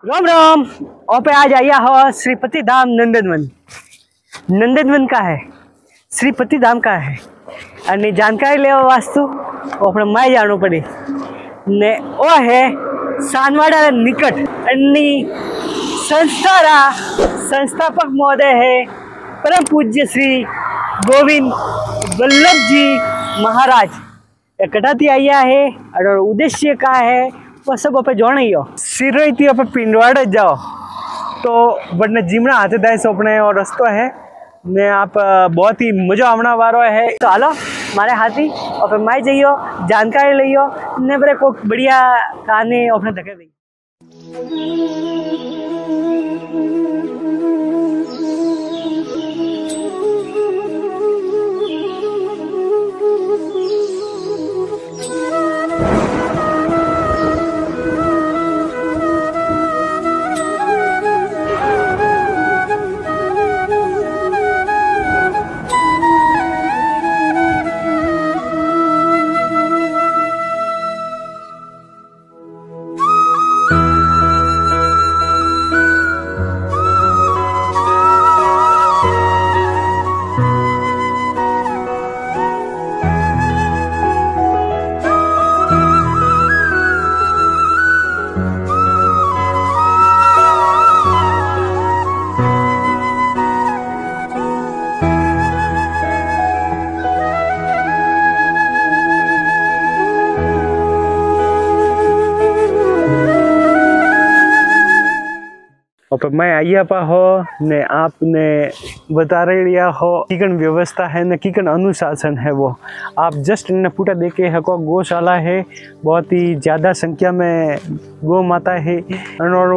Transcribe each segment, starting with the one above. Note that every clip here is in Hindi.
राम राम। और पे आज आया हो श्रीपति धाम नंदनवन। नंदनवन का है, श्रीपति धाम का है અને જાણકારી લેવા વાસ્તુ આપણે માય જાણવું પડે ને ઓ હે સાનવાડા નિકટ અને संस्थापक महोदय है परम पूज्य श्री गोविंद वल्लभ जी महाराज कटाती आया है और उद्देश्य का है वो सब आप जानियो। सिरोई थी आप पिंडवाड़ जाओ तो बड़ने जिमना हाथे दाए सोपने और रस्तो है ने आप बहुत ही मजा आवना वारो है। तो हालो मारे हाथी और माई जाइयो जानकारी लियो ने बड़े को बढ़िया कहानी अपने धके दी। और मैं आइया पा हो ने आपने बता रही हो किकन व्यवस्था है न किकन अनुशासन है वो आप जस्ट ने पूरा देखे हको। गौशाला है, बहुत ही ज़्यादा संख्या में गौ माता है और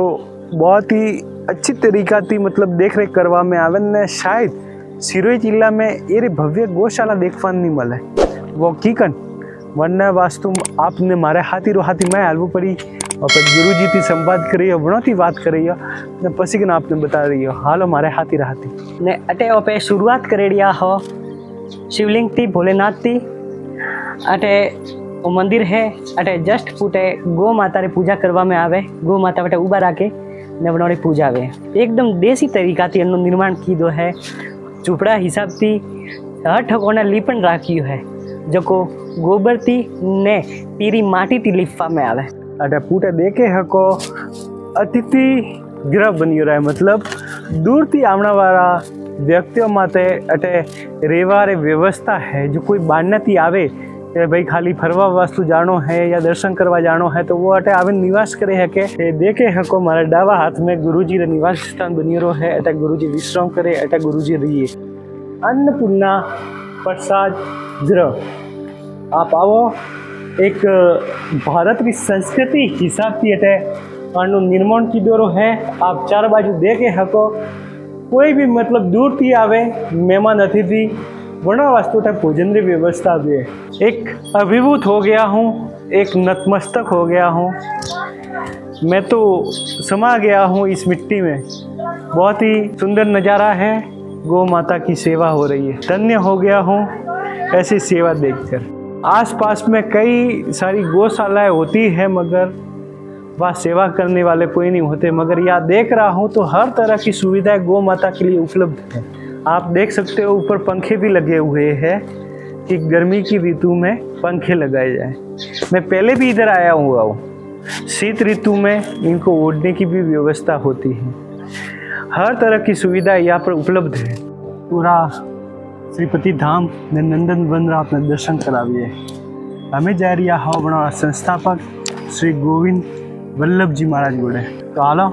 बहुत ही अच्छी तरीका थी मतलब देख रेख करवा में आवे ने शायद सिरोही जिला में ये भव्य गौशाला देखवा नहीं मिले वो किकन वरना वास्तु आपने मारे हाथी मैं हालवू पड़ी और गुरु जी थी संवाद करी हो बनो थी बात करी हो ने पसी के आपने बता रही हो हालो मारे हाथी ने अटे ओपे शुरुआत करेडिया हो शिवलिंग थी भोलेनाथ थी अटे वो मंदिर है अटे जस्ट फूटे गौ माता रे पूजा करवा में आवे। गौ माता बटे उबा राखे ने बनोड़ी पूजा आवे एकदम देसी तरीका थी एनो निर्माण कीधो है। चूपड़ा हिसाब थी हर ठकोना लीपन राखियो है जो को गोबर थी ने पीरी माटी थी लिफा में आवे। अटे पूटे देखे हको अतिथि गृह बनियो रहे मतलब दूर थी आवना वाला व्यक्तियों माते अटे रेवा रे व्यवस्था है। जो कोई बाढ़ थी आवे भाई खाली फरवा वास्तु जानो है या दर्शन करवा जानो है तो वो अटे आवे निवास करे है के देखे हको मारे डावा हाथ में गुरुजी रे निवास स्थान बनियो है। अटे गुरुजी विश्राम करे अटे गुरुजी रहिए। अन्नपूर्णा प्रसाद गृह आप आओ एक भारत की संस्कृति हिसाब थी अटे आनो निर्माण की दोरो है। आप चार बाजू देखे हको कोई भी मतलब दूर थी आवे मेहमान अतिथि बना वास्तु भोजन की व्यवस्था भी है। एक अभिभूत हो गया हूँ, एक नतमस्तक हो गया हूँ, मैं तो समा गया हूँ इस मिट्टी में। बहुत ही सुंदर नज़ारा है, गौ माता की सेवा हो रही है, धन्य हो गया हूँ ऐसी सेवा देखकर। आसपास में कई सारी गौशालाएं होती है मगर वह सेवा करने वाले कोई नहीं होते, मगर यहाँ देख रहा हूँ तो हर तरह की सुविधाएं गौ माता के लिए उपलब्ध है। आप देख सकते हो ऊपर पंखे भी लगे हुए हैं कि गर्मी की ऋतु में पंखे लगाए जाए। मैं पहले भी इधर आया हुआ हूँ। शीत ऋतु में इनको ओढ़ने की भी व्यवस्था होती है। हर तरह की सुविधा यहाँ पर उपलब्ध है। पूरा श्रीपति धाम ने नंदनवन आपने दर्शन कराविए। हमें जा रही हो बना संस्थापक श्री गोविंद वल्लभ जी महाराज गोड़े तो आलो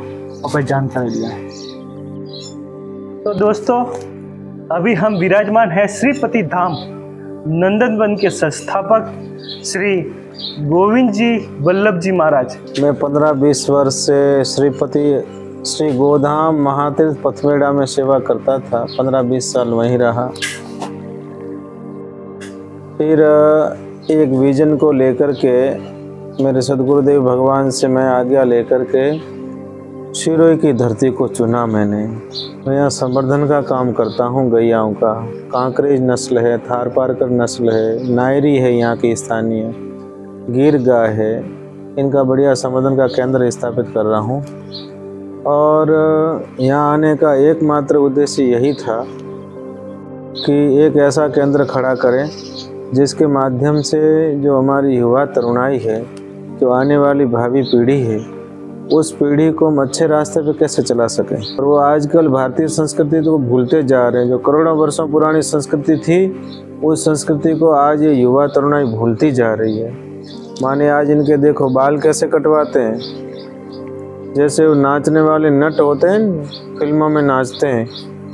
और जानकारी लिया। तो दोस्तों अभी हम विराजमान है श्रीपति धाम नंदनवन के संस्थापक श्री गोविंद जी वल्लभ जी महाराज। मैं 15-20 वर्ष से श्री गोधाम महातीर्थ पथमेड़ा में सेवा करता था। 15-20 साल वहीं रहा। फिर एक विजन को लेकर के मेरे सदगुरुदेव भगवान से मैं आज्ञा लेकर के सिरोही की धरती को चुना मैंने। मैं यहाँ संवर्धन का काम करता हूँ। गैयाओं का कांकरेज नस्ल है, थारपारकर नस्ल है, नायरी है यहाँ की स्थानीय, गिर गाय है, इनका बढ़िया संवर्धन का केंद्र स्थापित कर रहा हूँ। और यहाँ आने का एकमात्र उद्देश्य यही था कि एक ऐसा केंद्र खड़ा करें जिसके माध्यम से जो हमारी युवा तरुणाई है, जो आने वाली भावी पीढ़ी है, उस पीढ़ी को हम अच्छे रास्ते पे कैसे चला सकें। और वो आजकल भारतीय संस्कृति को भूलते जा रहे हैं। जो करोड़ों वर्षों पुरानी संस्कृति थी, उस संस्कृति को आज ये युवा तरुणाई भूलती जा रही है। माने आज इनके देखो बाल कैसे कटवाते हैं, जैसे वो नाचने वाले नट होते हैं, फिल्मों में नाचते हैं,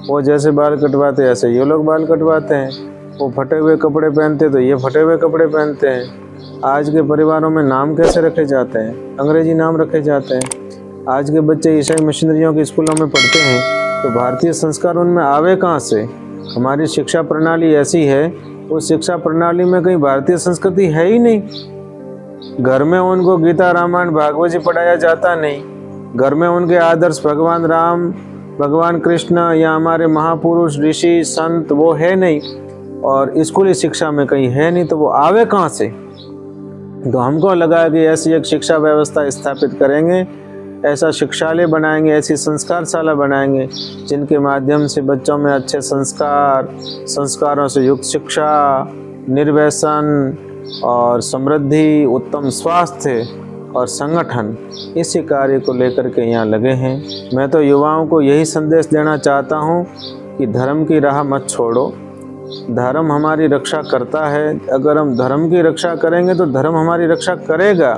वो जैसे बाल कटवाते हैं ऐसे ये लोग बाल कटवाते हैं। वो फटे हुए कपड़े पहनते तो ये फटे हुए कपड़े पहनते हैं। आज के परिवारों में नाम कैसे रखे जाते हैं, अंग्रेजी नाम रखे जाते हैं। आज के बच्चे ईसाई मिशनरियों के स्कूलों में पढ़ते हैं, तो भारतीय संस्कार उनमें आवे कहाँ से। हमारी शिक्षा प्रणाली ऐसी है, उस शिक्षा प्रणाली में कहीं भारतीय संस्कृति है ही नहीं। घर में उनको गीता रामायण भागवत जी पढ़ाया जाता नहीं। घर में उनके आदर्श भगवान राम, भगवान कृष्ण या हमारे महापुरुष ऋषि संत वो है नहीं, और स्कूली शिक्षा में कहीं है नहीं, तो वो आवे कहाँ से। तो हमको लगा कि ऐसी एक शिक्षा व्यवस्था स्थापित करेंगे, ऐसा शिक्षालय बनाएंगे, ऐसी संस्कारशाला बनाएंगे जिनके माध्यम से बच्चों में अच्छे संस्कार, संस्कारों से युक्त शिक्षा, निर्व्यसन और समृद्धि, उत्तम स्वास्थ्य और संगठन, इसी कार्य को लेकर के यहाँ लगे हैं। मैं तो युवाओं को यही संदेश देना चाहता हूँ कि धर्म की राह मत छोड़ो। धर्म हमारी रक्षा करता है। अगर हम धर्म की रक्षा करेंगे तो धर्म हमारी रक्षा करेगा,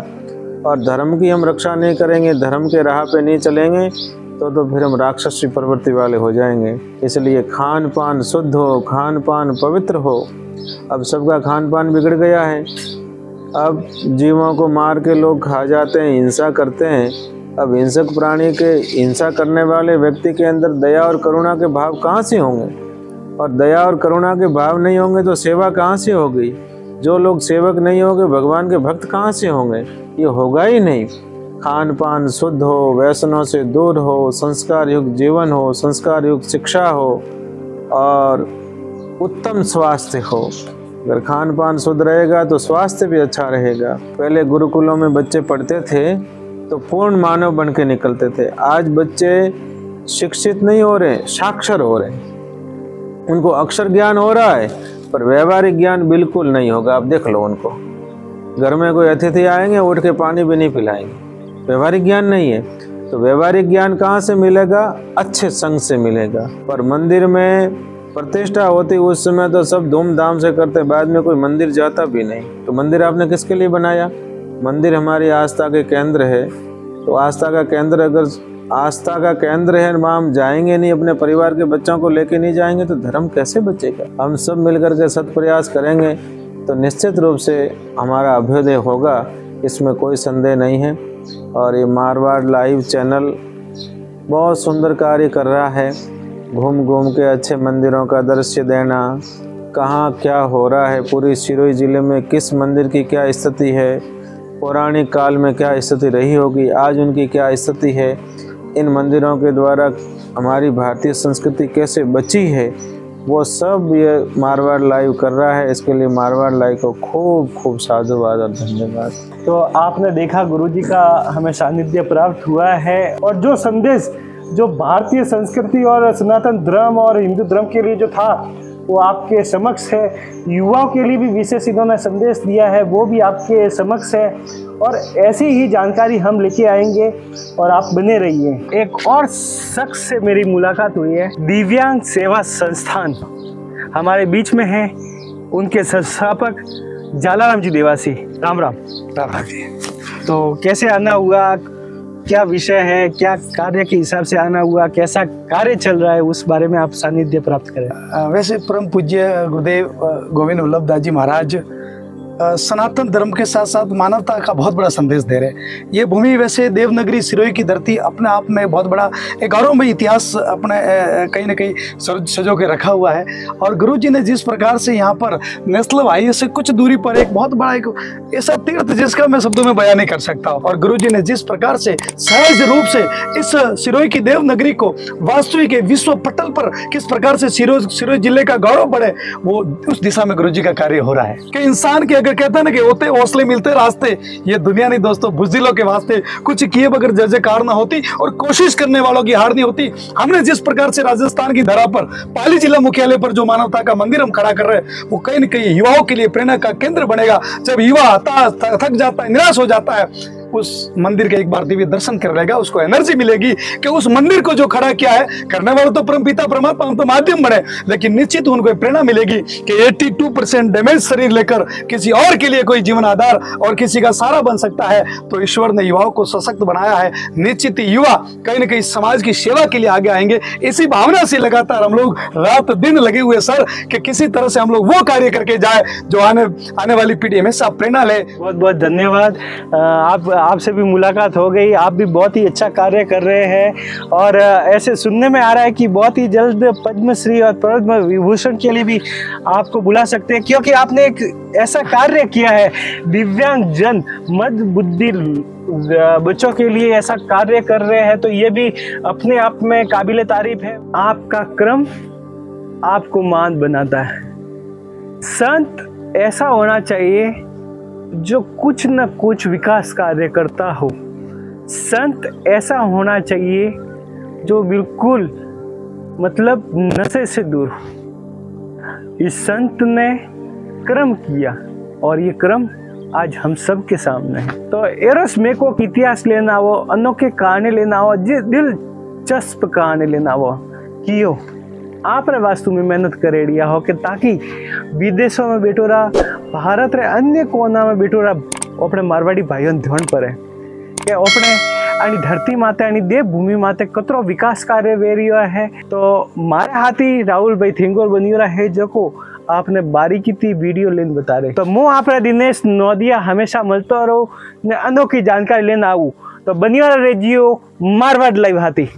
और धर्म की हम रक्षा नहीं करेंगे, धर्म के राह पे नहीं चलेंगे तो फिर हम राक्षसी प्रवृत्ति वाले हो जाएंगे। इसलिए खान पान शुद्ध हो, खान पान पवित्र हो। अब सबका खान पान बिगड़ गया है। अब जीवों को मार के लोग खा जाते हैं, हिंसा करते हैं। अब हिंसक प्राणी के, हिंसा करने वाले व्यक्ति के अंदर दया और करुणा के भाव कहाँ से होंगे, और दया और करुणा के भाव नहीं होंगे तो सेवा कहाँ से होगी। जो लोग सेवक नहीं होंगे, भगवान के भक्त कहाँ से होंगे, ये होगा ही नहीं। खान पान शुद्ध हो, व्यसनों से दूर हो, संस्कार युक्त जीवन हो, संस्कार युक्त शिक्षा हो और उत्तम स्वास्थ्य हो। अगर खान पान शुद्ध रहेगा तो स्वास्थ्य भी अच्छा रहेगा। पहले गुरुकुलों में बच्चे पढ़ते थे तो पूर्ण मानव बन के निकलते थे। आज बच्चे शिक्षित नहीं हो रहे, साक्षर हो रहे हैं। उनको अक्षर ज्ञान हो रहा है पर व्यवहारिक ज्ञान बिल्कुल नहीं होगा। आप देख लो उनको, घर में कोई अतिथि आएंगे, उठ के पानी भी नहीं पिलाएंगे। व्यवहारिक ज्ञान नहीं है। तो व्यवहारिक ज्ञान कहाँ से मिलेगा? अच्छे संग से मिलेगा। पर मंदिर में प्रतिष्ठा होती उस समय तो सब धूमधाम से करते, बाद में कोई मंदिर जाता भी नहीं। तो मंदिर आपने किसके लिए बनाया? मंदिर हमारी आस्था के केंद्र है। तो आस्था का केंद्र, अगर आस्था का केंद्र है, वहाँ हम जाएंगे नहीं, अपने परिवार के बच्चों को लेके नहीं जाएंगे तो धर्म कैसे बचेगा? हम सब मिलकर के सत प्रयास करेंगे तो निश्चित रूप से हमारा अभ्युदय होगा, इसमें कोई संदेह नहीं है। और ये मारवाड़ लाइव चैनल बहुत सुंदर कार्य कर रहा है। घूम घूम के अच्छे मंदिरों का दृश्य देना, कहाँ क्या हो रहा है, पूरी सिरोही जिले में किस मंदिर की क्या स्थिति है, पौराणिक काल में क्या स्थिति रही होगी, आज उनकी क्या स्थिति है, इन मंदिरों के द्वारा हमारी भारतीय संस्कृति कैसे बची है, वो सब ये मारवाड़ लाइव कर रहा है। इसके लिए मारवाड़ लाइव को खूब खूब साधुवाद और धन्यवाद। तो आपने देखा गुरुजी का हमें सानिध्य प्राप्त हुआ है, और जो संदेश जो भारतीय संस्कृति और सनातन धर्म और हिंदू धर्म के लिए जो था वो आपके समक्ष है। युवाओं के लिए भी विशेष इन्होंने संदेश दिया है, वो भी आपके समक्ष है। और ऐसी ही जानकारी हम लेके आएंगे और आप बने रहिए। एक और शख्स से मेरी मुलाकात हुई है, दिव्यांग सेवा संस्थान हमारे बीच में है। उनके संस्थापक जालाराम जी देवासी। राम राम। राम जी। तो कैसे आना हुआ, क्या विषय है, क्या कार्य के हिसाब से आना हुआ, कैसा कार्य चल रहा है, उस बारे में आप सानिध्य प्राप्त करें। वैसे परम पूज्य गुरुदेव गोविंद वल्लभ दास जी महाराज सनातन धर्म के साथ साथ मानवता का बहुत बड़ा संदेश दे रहे हैं। ये भूमि वैसे देवनगरी सिरोही की धरती अपने आप में बहुत बड़ा एक गौरवमय इतिहास अपने कहीं ना कहीं सजो के रखा हुआ है। और गुरु जी ने जिस प्रकार से यहाँ पर नेशनल हाईवे से कुछ दूरी पर एक बहुत बड़ा एक ऐसा तीर्थ जिसका मैं शब्दों में बयान नहीं कर सकता, और गुरु जी ने जिस प्रकार से सहज रूप से इस सिरोही की देवनगरी को वास्तविक विश्व पटल पर किस प्रकार से सिरोही जिले का गौरव बढ़े, वो उस दिशा में गुरु जी का कार्य हो रहा है कि इंसान के अगर कहते हैं ना कि होते हौसले मिलते रास्ते, ये दुनिया नहीं दोस्तों, बुज़दिलों के वास्ते कुछ किए बगैर जय जयकार ना होती और कोशिश करने वालों की हार नहीं होती। हमने जिस प्रकार से राजस्थान की धरा पर पाली जिला मुख्यालय पर जो मानवता का मंदिर हम खड़ा कर रहे हैं, वो कहीं न कहीं युवाओं के लिए प्रेरणा का केंद्र बनेगा। जब युवा थक जाता है, निराश हो जाता है, उस मंदिर के एक बार दिव्य दर्शन कर लेगा, उसको एनर्जी मिलेगी कि उस मंदिर को जो खड़ा किया है, करने वाला तो परमपिता परमात्मा, हम तो माध्यम बने, लेकिन निश्चित उनको प्रेरणा मिलेगी कि 82% डैमेज शरीर लेकर किसी और के लिए कोई जीवन आधार और किसी का सहारा बन सकता है। तो ईश्वर ने युवाओं को सशक्त बनाया है। निश्चित ही युवा कहीं ना कहीं समाज की सेवा के लिए आगे आएंगे। इसी भावना से लगातार हम लोग रात दिन लगे हुए सर कि किसी तरह से हम लोग वो कार्य करके जाए जो आने वाली पीढ़ी हमेशा प्रेरणा ले। बहुत बहुत धन्यवाद। आपसे भी मुलाकात हो गई। आप भी बहुत ही अच्छा कार्य कर रहे हैं और ऐसे सुनने में आ रहा है कि बहुत ही जल्द पद्मश्री और पद्म विभूषण के लिए भी आपको बुला सकते हैं, क्योंकि आपने एक ऐसा कार्य किया है दिव्यांग जन मंद बुद्धि बच्चों के लिए ऐसा कार्य कर रहे हैं, तो ये भी अपने आप में काबिले तारीफ है। आपका क्रम आपको मान बनाता है। संत ऐसा होना चाहिए जो कुछ न कुछ विकास कार्य करता हो। संत ऐसा होना चाहिए जो बिल्कुल मतलब नशे से दूर हो। इस संत ने कर्म किया और ये कर्म आज हम सब के सामने है। तो एरस मेको को इतिहास लेना वो, अनोखे कहानी लेना वो, दिलचस्प कहानी लेना वो कियो आपने वास्तु में मेहनत करेड़िया हो कि ताकि विदेशों में बैठो रहा, भारत रे अन्य कोना में बैठो रहा अपने मारवाड़ी भाइयों ध्यान पड़े कि अपने आनी धरती माते आनी देवभूमि माते कतरो विकास कार्य वेरियो है। तो मारे हाथी राहुल भाई थिंगोर बनियो रहा है जो को आपने बारीकी थी वीडियो लेन बता रहे। तो मु आपरा दिनेश नोदिया हमेशा मिलता रहो ने अनोखी जानकारी लेना आऊँ। तो बनियो रहियो मारवाड़ लाइव हाथी।